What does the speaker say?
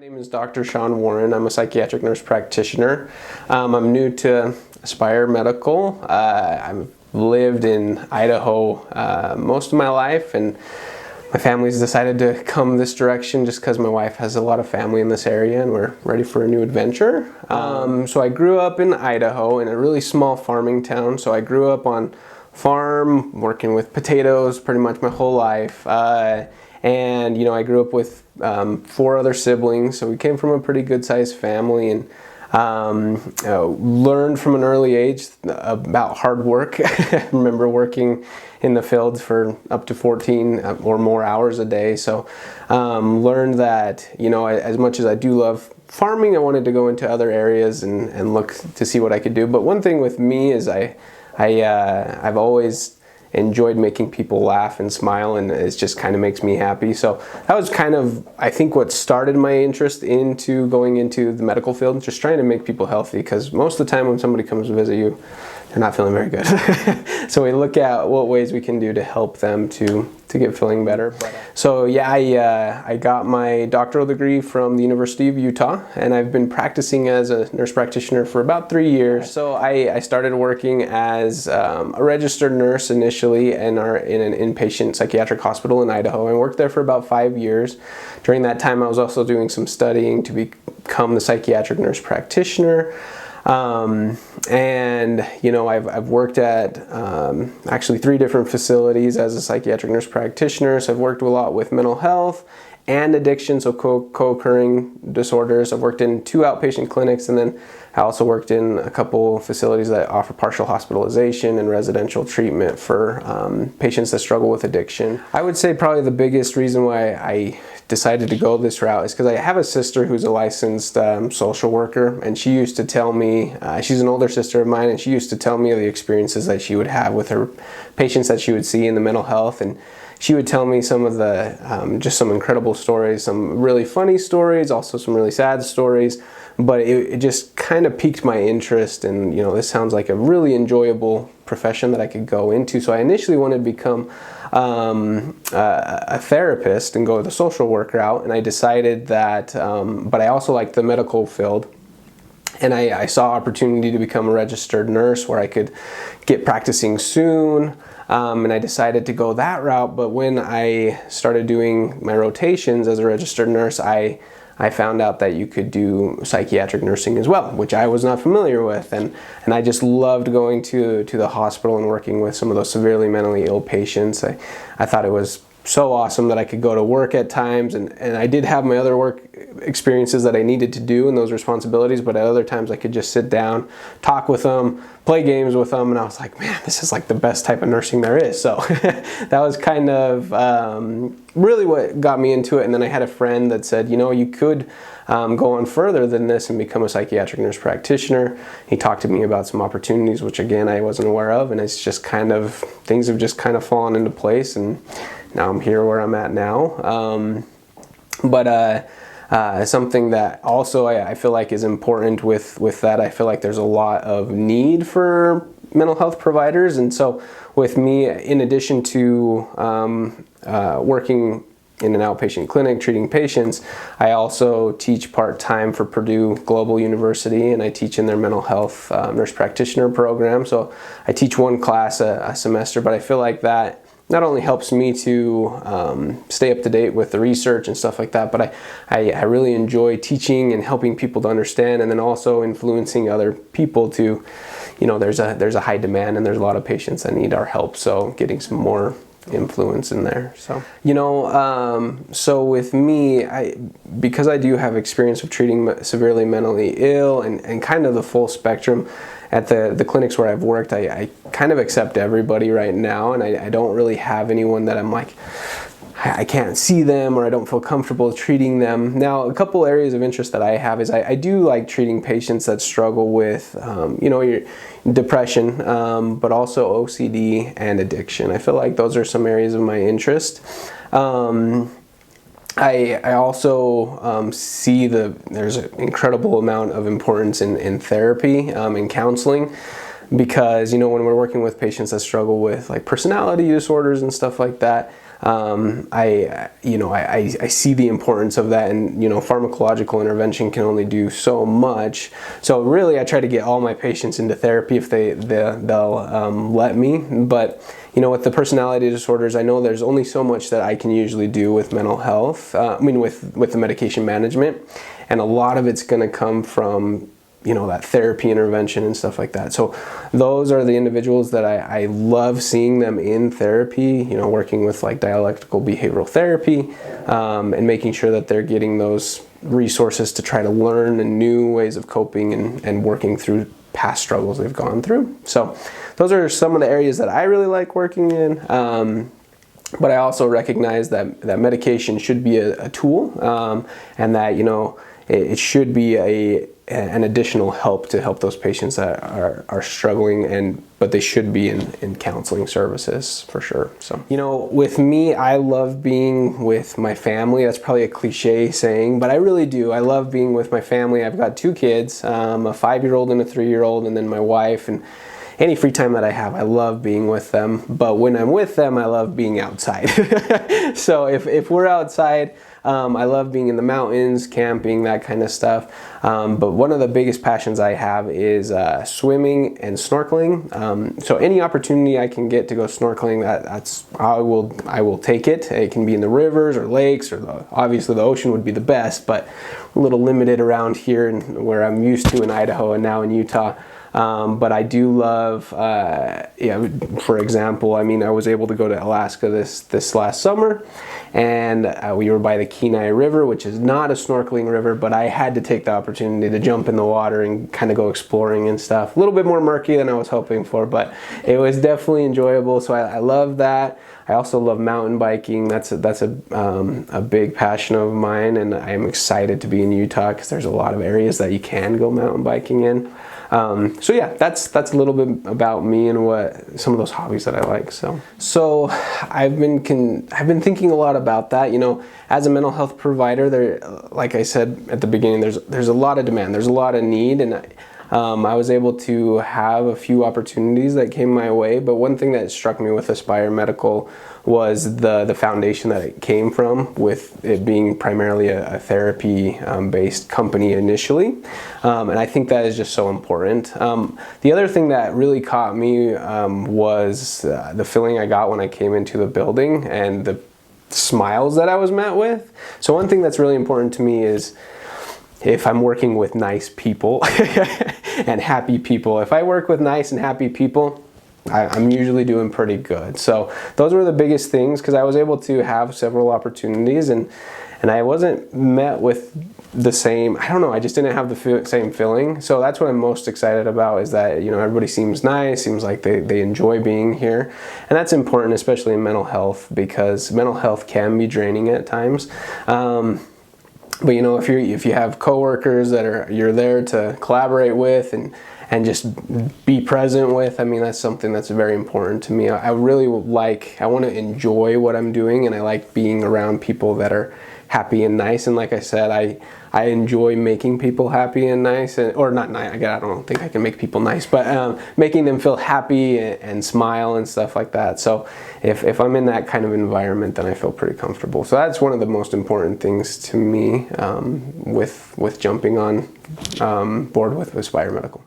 name is Dr. Shawn Warren. I'm a psychiatric nurse practitioner. I'm new to Aspire Medical. I've lived in Idaho most of my life, and my family's decided to come this direction just because my wife has a lot of family in this area and we're ready for a new adventure. So I grew up in Idaho in a really small farming town. So I grew up on farm working with potatoes pretty much my whole life. And I grew up with 4 other siblings, so we came from a pretty good sized family, and learned from an early age about hard work. I remember working in the fields for up to 14 or more hours a day. So learned that as much as I do love farming, I wanted to go into other areas and look to see what I could do. But one thing with me is I've always enjoyed making people laugh and smile, and it just kind of makes me happy. So that was kind of, I think, what started my interest into going into the medical field, just trying to make people healthy, because most of the time when somebody comes to visit you, they're not feeling very good. So we look at what ways we can do to help them to get feeling better. So yeah, I got my doctoral degree from the University of Utah, and I've been practicing as a nurse practitioner for about 3 years. So I started working as a registered nurse initially in an inpatient psychiatric hospital in Idaho. I worked there for about 5 years. During that time, I was also doing some studying to become the psychiatric nurse practitioner. I've worked at actually 3 different facilities as a psychiatric nurse practitioner. So I've worked a lot with mental health and addiction, so co-occurring disorders. I've worked in 2 outpatient clinics, and then I also worked in a couple facilities that offer partial hospitalization and residential treatment for patients that struggle with addiction. I would say probably the biggest reason why I decided to go this route is because I have a sister who's a licensed social worker, and she used to tell me, she's an older sister of mine, and she used to tell me of the experiences that she would have with her patients that she would see in the mental health. And she would tell me some of the, just some incredible stories, some really funny stories, also some really sad stories, but it just kind of piqued my interest, and this sounds like a really enjoyable profession that I could go into. So I initially wanted to become a therapist and go the social work route, and I decided that, but I also liked the medical field. And I saw opportunity to become a registered nurse where I could get practicing soon. And I decided to go that route. But when I started doing my rotations as a registered nurse, I found out that you could do psychiatric nursing as well, which I was not familiar with. And I just loved going to the hospital and working with some of those severely mentally ill patients. I thought it was so awesome that I could go to work at times, and I did have my other work experiences that I needed to do and those responsibilities, but at other times I could just sit down, talk with them, play games with them, and I was like, man, this is like the best type of nursing there is. So that was kind of really what got me into it. And then I had a friend that said, you could go on further than this and become a psychiatric nurse practitioner. He talked to me about some opportunities, which again I wasn't aware of, and it's just kind of, things have just kind of fallen into place, and now I'm here where I'm at now. Something that also I feel like is important with that, I feel like there's a lot of need for mental health providers. And so with me, in addition to working in an outpatient clinic treating patients, I also teach part-time for Purdue Global University, and I teach in their mental health nurse practitioner program. So I teach 1 class a semester, but I feel like that not only helps me to stay up to date with the research and stuff like that, but I really enjoy teaching and helping people to understand, and then also influencing other people to, there's a high demand and there's a lot of patients that need our help, so getting some more influence in there. So so with me, because I do have experience of treating severely mentally ill and kind of the full spectrum at the clinics where I've worked, I kind of accept everybody right now, and I don't really have anyone that I'm like, I can't see them or I don't feel comfortable treating them. Now, a couple areas of interest that I have is I do like treating patients that struggle with your depression, but also OCD and addiction. I feel like those are some areas of my interest. I also see there's an incredible amount of importance in therapy, in counseling, because when we're working with patients that struggle with like personality disorders and stuff like that, I see the importance of that, and pharmacological intervention can only do so much. So really, I try to get all my patients into therapy if they'll let me. But with the personality disorders, I know there's only so much that I can usually do with mental health. With the medication management, and a lot of it's going to come from that therapy intervention and stuff like that. So those are the individuals that I love seeing them in therapy, working with like dialectical behavioral therapy, and making sure that they're getting those resources to try to learn and new ways of coping and working through past struggles they've gone through. So those are some of the areas that I really like working in. But I also recognize that medication should be a tool, and that it should be an additional help to help those patients that are struggling, but they should be in counseling services for sure. So with me, I love being with my family. That's probably a cliche saying, but I really do. I love being with my family. I've got 2 kids, a 5-year-old and a 3-year-old, and then my wife. And any free time that I have, I love being with them. But when I'm with them, I love being outside. So if we're outside, I love being in the mountains, camping, that kind of stuff. But one of the biggest passions I have is swimming and snorkeling. So any opportunity I can get to go snorkeling, I will take it. It can be in the rivers or lakes, or obviously the ocean would be the best, but a little limited around here and where I'm used to in Idaho and now in Utah. But I do love, for example, I was able to go to Alaska this last summer, and we were by the Kenai River, which is not a snorkeling river, but I had to take the opportunity to jump in the water and kind of go exploring and stuff. A little bit more murky than I was hoping for, but it was definitely enjoyable. So I love that. I also love mountain biking. That's a big passion of mine, and I am excited to be in Utah because there's a lot of areas that you can go mountain biking in. So yeah, that's a little bit about me and what some of those hobbies that I like. So I've been thinking a lot about that. As a mental health provider, there, like I said at the beginning, there's a lot of demand, there's a lot of need, and I was able to have a few opportunities that came my way. But one thing that struck me with Aspire Medical was the foundation that it came from, with it being primarily a therapy based company initially, and I think that is just so important. The other thing that really caught me was the feeling I got when I came into the building and the smiles that I was met with. So one thing that's really important to me is, if I'm working with nice people and happy people, if I work with nice and happy people, I'm usually doing pretty good. So those were the biggest things, because I was able to have several opportunities, and I wasn't met with the same, I just didn't have the same feeling. So that's what I'm most excited about, is that everybody seems nice, seems like they enjoy being here, and that's important, especially in mental health, because mental health can be draining at times. But if you have coworkers that you're there to collaborate with and just be present with, that's something that's very important to me. I really I want to enjoy what I'm doing, and I like being around people that are happy and nice. And like I said, I enjoy making people happy and nice, or not nice. I don't think I can make people nice, but making them feel happy and smile and stuff like that. So if I'm in that kind of environment, then I feel pretty comfortable. So that's one of the most important things to me with jumping on board with Aspire Medical.